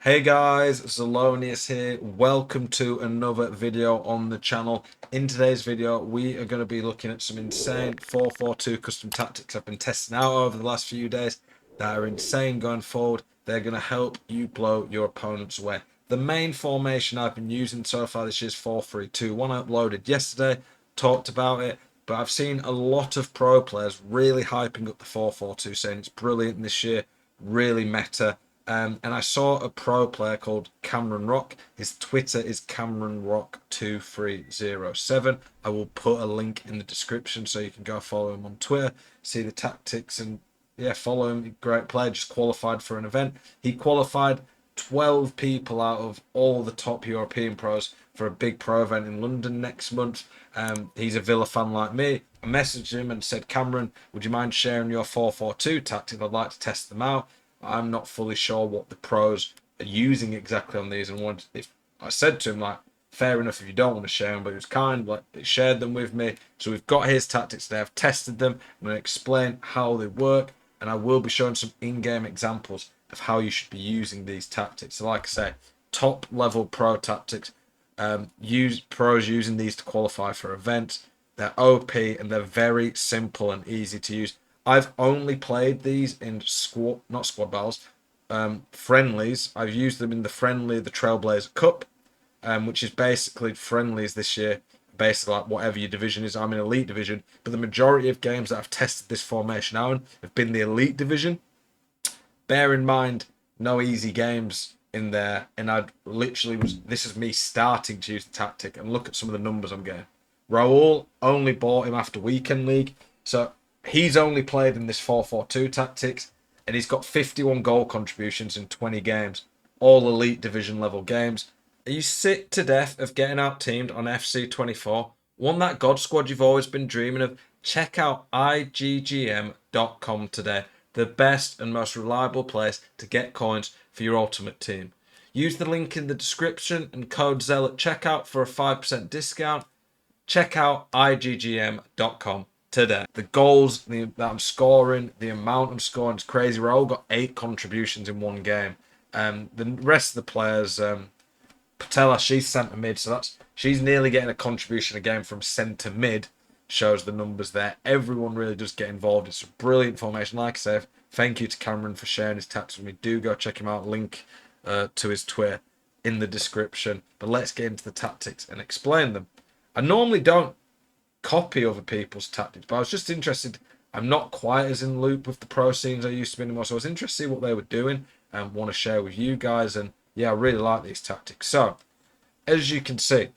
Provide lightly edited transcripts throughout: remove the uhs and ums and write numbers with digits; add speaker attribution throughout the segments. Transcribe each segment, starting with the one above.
Speaker 1: Hey guys, Zelonius here. Welcome to another video on the channel. In today's video, we are going to be looking at some insane 4-4-2 custom tactics I've been testing out over the last few days that are insane going forward. They're going to help you blow your opponents away. The main formation I've been using so far this year is 4-3-2. I uploaded yesterday, talked about it, but I've seen a lot of pro players really hyping up the 4-4-2, saying it's brilliant this year, really meta. And I saw a pro player called Cameron Rock. His Twitter is Cameron Rock 2307. I will put a link in the description so you can go follow him on Twitter, see the tactics, and yeah, follow him. Great player, just qualified for an event. He qualified 12 people out of all the top European pros for a big pro event in London next month. He's a Villa fan like me. I messaged him and said, Cameron, would you mind sharing your 4-4-2 tactic? I'd like to test them out. I'm not fully sure what the pros are using exactly on these, and if I said to him, like, fair enough if you don't want to share them, but he was kind, like, he shared them with me. So we've got his tactics today. I've tested them. I'm going to explain how they work, and I will be showing some in-game examples of how you should be using these tactics. So like I say, top level pro tactics. Use pros using these to qualify for events. They're OP and they're very simple and easy to use. I've only played these in not squad battles, friendlies. I've used them in the Trailblazer Cup, which is basically friendlies this year, basically like whatever your division is. I'm in Elite Division, but the majority of games that I've tested this formation out in have been the Elite Division. Bear in mind, no easy games in there, and this is me starting to use the tactic, and look at some of the numbers I'm getting. Raul only bought him after Weekend League, so he's only played in this 4-4-2 tactics, and he's got 51 goal contributions in 20 games, all Elite Division level games. Are you sick to death of getting out teamed on FC24? Want that God squad you've always been dreaming of? Check out iggm.com today, the best and most reliable place to get coins for your ultimate team. Use the link in the description and code ZEL at checkout for a 5% discount. Check out iggm.com today. The goals that I'm scoring, the amount I'm scoring is crazy. Raul got 8 contributions in one game. The rest of the players, Patella, she's centre mid, so she's nearly getting a contribution a game from centre mid. Shows the numbers there. Everyone really does get involved. It's a brilliant formation. Like I said, thank you to Cameron for sharing his tactics with me. Do go check him out. Link to his Twitter in the description. But let's get into the tactics and explain them. I normally don't copy other people's tactics, but I was just interested. I'm not quite as in loop with the pro scenes I used to be anymore, so I was interested to see what they were doing and want to share with you guys. And yeah, I really like these tactics. So, as you can see,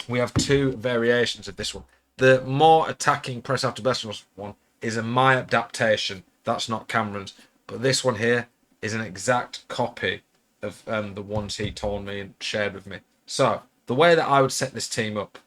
Speaker 1: we have 2 variations of this one. The more attacking press after best one is my adaptation. That's not Cameron's, but this one here is an exact copy of the ones he told me and shared with me. So, the way that I would set this team up,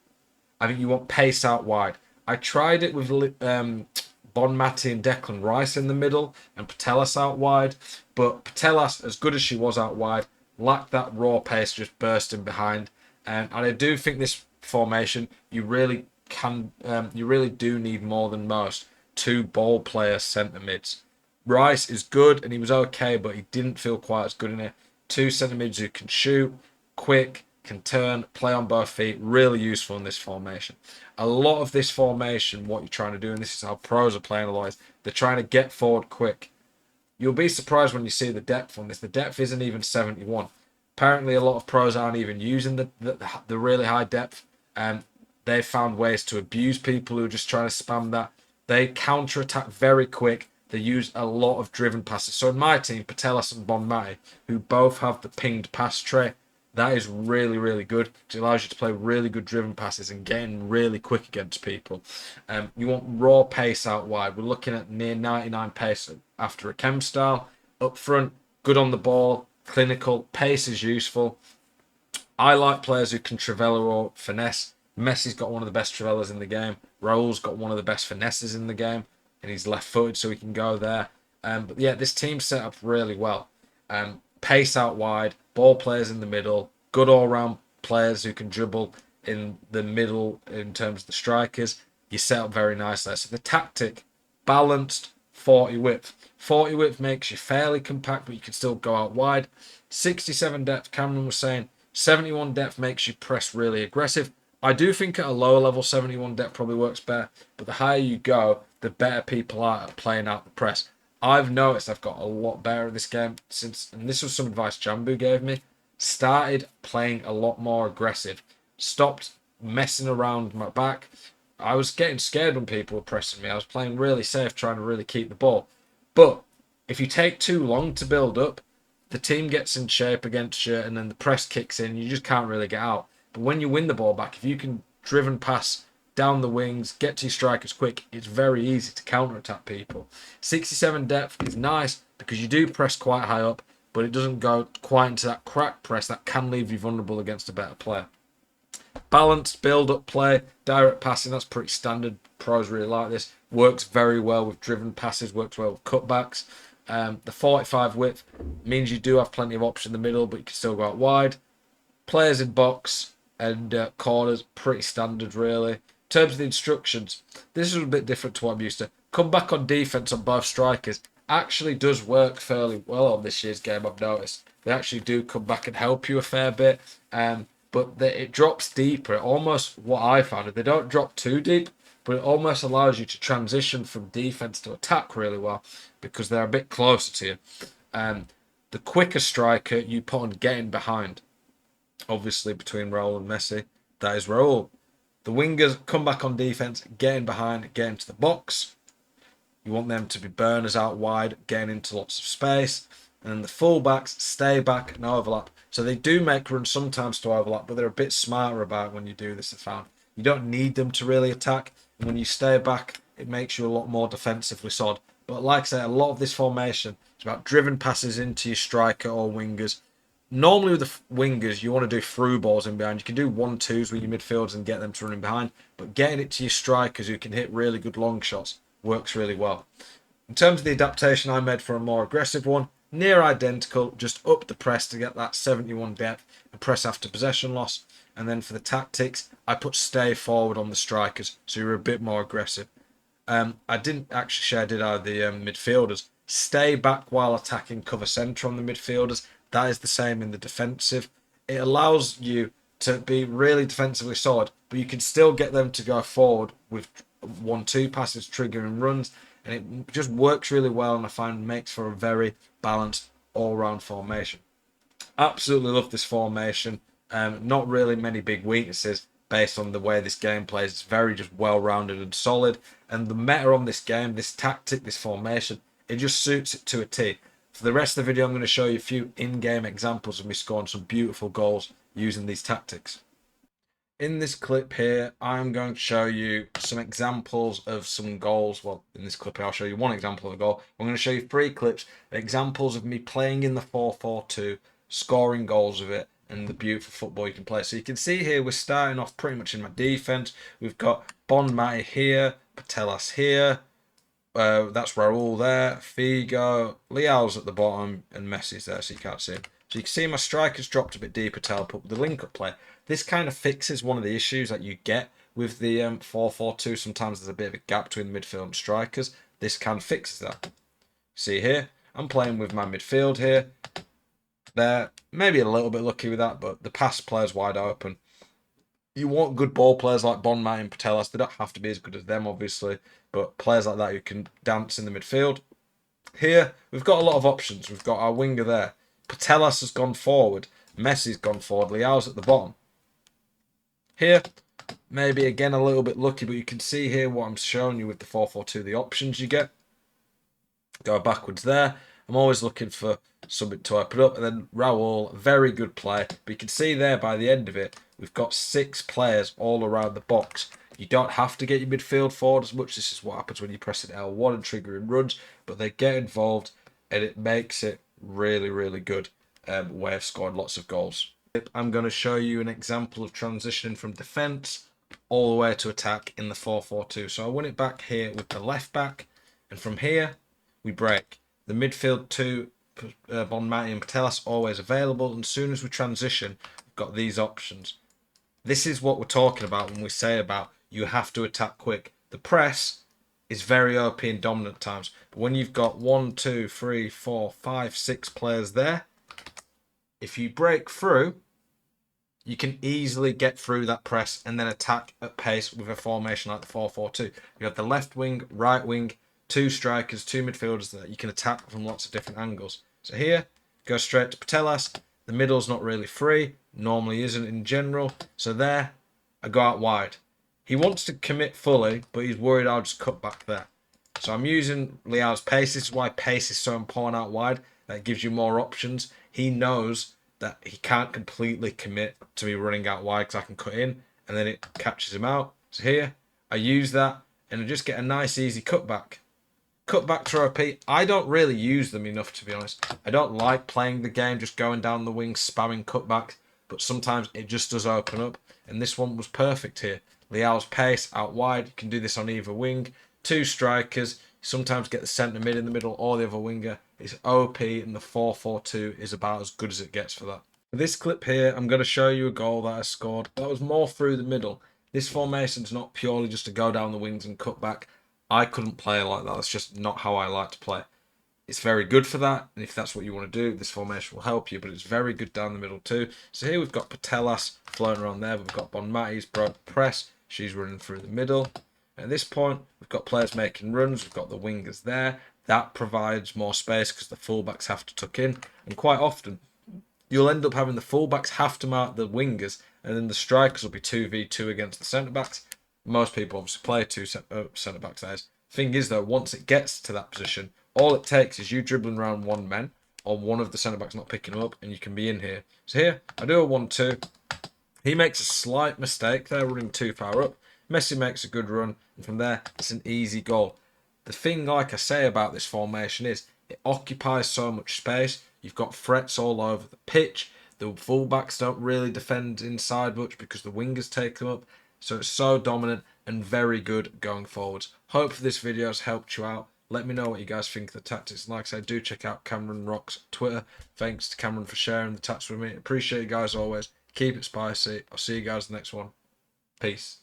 Speaker 1: I think you want pace out wide. I tried it with Bonmati and Declan Rice in the middle and Patelas out wide, but Patelas, as good as she was out wide, lacked that raw pace just bursting behind. And I do think this formation, you really do need more than most 2 ball player centre mids. Rice is good and he was okay, but he didn't feel quite as good in it. 2 centre mids who can shoot, quick, can turn, play on both feet, really useful in this formation. A lot of this formation, what you're trying to do, and this is how pros are playing a lot, is they're trying to get forward quick. You'll be surprised when you see the depth on this. The depth isn't even 71. Apparently, a lot of pros aren't even using the really high depth, and they've found ways to abuse people who are just trying to spam that. They counter-attack very quick. They use a lot of driven passes. So in my team, Patelas and Bonmati, who both have the pinged pass trait, that is really, really good. It allows you to play really good driven passes and getting really quick against people. You want raw pace out wide. We're looking at near 99 pace after a chem style. Up front, good on the ball, clinical. Pace is useful. I like players who can trivela or finesse. Messi's got one of the best trivelas in the game. Raul's got one of the best finesses in the game. And he's left-footed, so he can go there. But yeah, this team's set up really well. Pace out wide, ball players in the middle, good all-round players who can dribble in the middle in terms of the strikers. You set up very nice there. So the tactic, balanced, 40 width. 40 width makes you fairly compact, but you can still go out wide. 67 depth, Cameron was saying 71 depth makes you press really aggressive. I do think at a lower level, 71 depth probably works better, but the higher you go, the better people are at playing out the press. I've noticed I've got a lot better at this game since, and this was some advice Jambu gave me, started playing a lot more aggressive, stopped messing around my back. I was getting scared when people were pressing me. I was playing really safe, trying to really keep the ball. But if you take too long to build up, the team gets in shape against you, and then the press kicks in. You just can't really get out. But when you win the ball back, if you can driven pass down the wings, get to your strikers quick, it's very easy to counter-attack people. 67 depth is nice because you do press quite high up, but it doesn't go quite into that crack press that can leave you vulnerable against a better player. Balanced build-up play, direct passing, that's pretty standard. Pros really like this. Works very well with driven passes, works well with cutbacks. The 45 width means you do have plenty of option in the middle, but you can still go out wide. Players in box and corners, pretty standard really. In terms of the instructions, this is a bit different to what I'm used to. Come back on defense on both strikers actually does work fairly well on this year's game, I've noticed. They actually do come back and help you a fair bit. But it drops deeper. Almost what I found, they don't drop too deep, but it almost allows you to transition from defense to attack really well because they're a bit closer to you. The quicker striker you put on getting behind, obviously between Raul and Messi, that is Raul. The wingers come back on defense, getting behind, getting to the box. You want them to be burners out wide, getting into lots of space. And then the fullbacks stay back and overlap. So they do make runs sometimes to overlap, but they're a bit smarter about when you do this, I found. You don't need them to really attack. And when you stay back, it makes you a lot more defensively solid. But like I say, a lot of this formation is about driven passes into your striker or wingers. Normally with the wingers, you want to do through balls in behind. You can do 1-2s with your midfielders and get them to run in behind. But getting it to your strikers who can hit really good long shots works really well. In terms of the adaptation I made for a more aggressive one, near identical, just up the press to get that 71 depth and press after possession loss. And then for the tactics, I put stay forward on the strikers, so you're a bit more aggressive. I didn't actually share, did I, the midfielders. Stay back while attacking, cover centre on the midfielders. That is the same in the defensive. It allows you to be really defensively solid, but you can still get them to go forward with 1-2 passes, triggering runs, and it just works really well, and I find makes for a very balanced all-round formation. Absolutely love this formation. Not really many big weaknesses based on the way this game plays. It's very just well-rounded and solid, and the meta on this game, this tactic, this formation, it just suits it to a T. For the rest of the video, I'm going to show you a few in-game examples of me scoring some beautiful goals using these tactics. In this clip here, I'm going to show you some examples of some goals. Well, in this clip here, I'll show you one example of a goal. I'm going to show you 3 clips, examples of me playing in the 4-4-2, scoring goals with it, and the beautiful football you can play. So you can see here, we're starting off pretty much in my defense. We've got Bonmati here, Patelas here. That's Raul there, Figo, Leal's at the bottom, and Messi's there, so you can't see him. So you can see my strikers dropped a bit deeper to help up with the link-up play. This kind of fixes one of the issues that you get with the 4-4-2. Sometimes there's a bit of a gap between the midfield and strikers. This kind of fixes that. See here, I'm playing with my midfield here. There, maybe a little bit lucky with that, but the pass player's wide open. You want good ball players like Bonmati and Patelas. They don't have to be as good as them, obviously, but players like that who can dance in the midfield. Here, we've got a lot of options. We've got our winger there. Patelas has gone forward. Messi's gone forward. Leao's at the bottom. Here, maybe again a little bit lucky, but you can see here what I'm showing you with the 4-4-2, the options you get. Go backwards there. I'm always looking for something to open up. And then Raul, very good play. But you can see there by the end of it, we've got 6 players all around the box. You don't have to get your midfield forward as much. This is what happens when you press it L1 and triggering runs. But they get involved and it makes it really, really good way of scoring lots of goals. I'm going to show you an example of transitioning from defence all the way to attack in the 4-4-2. So I win it back here with the left back. And from here, we break. The midfield 2, Bonmati and Patelas, always available. And as soon as we transition, we've got these options. This is what we're talking about when we say about you have to attack quick. The press is very OP and dominant times. But when you've got 1, 2, 3, 4, 5, 6 players there, If you break through, you can easily get through that press and then attack at pace with a formation like the 4-4-2. You have the left wing, right wing, two strikers, two midfielders that you can attack from lots of different angles. So here, go straight to Patelas. The middle's not really free, normally isn't in general. So there, I go out wide. He wants to commit fully, but he's worried I'll just cut back there. So I'm using Leao's pace. This is why pace is so important out wide. That gives you more options. He knows that he can't completely commit to me running out wide because I can cut in and then it catches him out. So here, I use that and I just get a nice easy cutback. Cutback to OP. I don't really use them enough, to be honest. I don't like playing the game, just going down the wing, spamming cutbacks, but sometimes it just does open up. And this one was perfect here. Leao's pace out wide. You can do this on either wing. Two strikers. Sometimes get the centre mid in the middle or the other winger. It's OP and the 4-4-2 is about as good as it gets for that. For this clip here, I'm going to show you a goal that I scored. That was more through the middle. This formation's not purely just to go down the wings and cut back. I couldn't play like that. That's just not how I like to play. It's very good for that, and if that's what you want to do, this formation will help you, but it's very good down the middle too. So here we've got Patelas floating around there. We've got Bonmati's broke press. She's running through the middle. At this point, we've got players making runs. We've got the wingers there. That provides more space because the fullbacks have to tuck in. And quite often, you'll end up having the fullbacks have to mark the wingers, and then the strikers will be 2v2 against the centre-backs. Most people obviously play two centre-backs there. Thing is, though, once it gets to that position, all it takes is you dribbling around one man or one of the centre-backs not picking him up, and you can be in here. So here, I do a 1-2. He makes a slight mistake there, running too far up. Messi makes a good run, and from there, it's an easy goal. The thing, like I say about this formation, is it occupies so much space. You've got threats all over the pitch. The fullbacks don't really defend inside much because the wingers take them up. So it's so dominant and very good going forwards. Hope this video has helped you out. Let me know what you guys think of the tactics. Like I said, do check out Cameron Rock's Twitter. Thanks to Cameron for sharing the tactics with me. Appreciate you guys always. Keep it spicy. I'll see you guys in the next one. Peace.